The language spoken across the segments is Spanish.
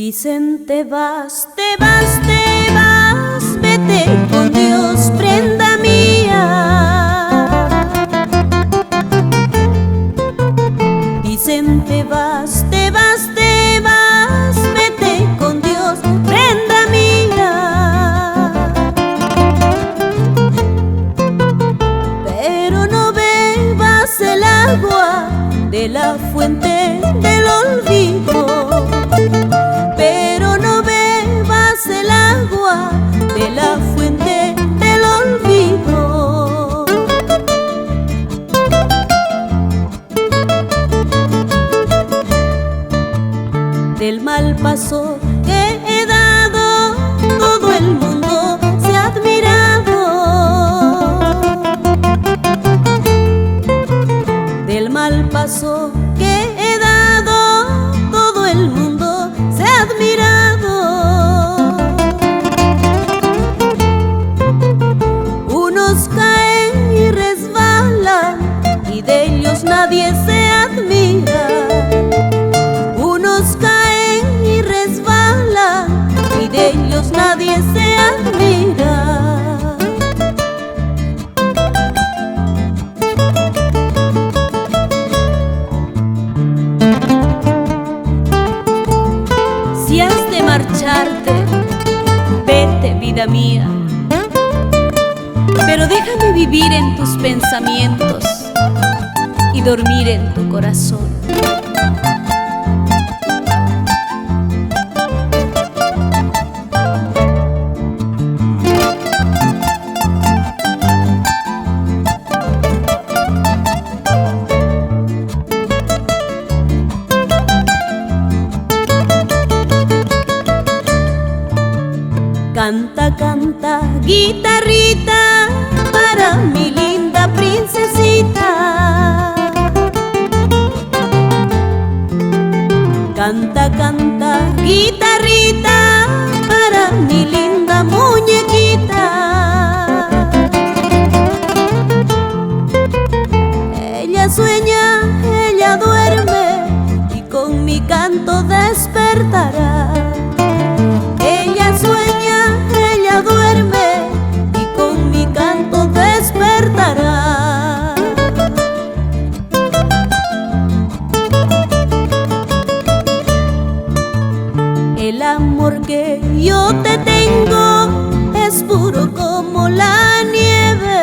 Dicen te vas, te vas, te vas, vete con Dios, prenda mía. Dicen te vas, te vas, te vas, vete con Dios, prenda mía. Pero no bebas el agua de la fuente del olvido. Pero no bebas el agua de la fuente del olvido. Del mal paso que he dado, todo el mundo se ha admirado. Del mal paso que he dado, todo el mundo se ha admirado. Unos caen y resbalan y de ellos nadie se admira. Unos caen y resbalan y de ellos nadie se admira. Si has de marcharte, vete, vida mía, pero déjame vivir en tus pensamientos y dormir en tu corazón. Canta, canta, guitarrita, para mi linda princesita. Canta, canta, guitarrita, para mi linda muñequita. Ella sueña, ella duerme y con mi canto despertará. Ella sueña, ella duerme y con mi canto despertará. El amor que yo te tengo es puro como la nieve.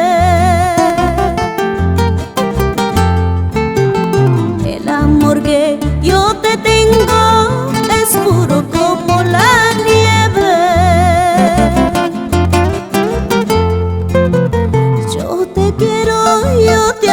El amor que yo te tengo es puro como la nieve. Yo te quiero, yo te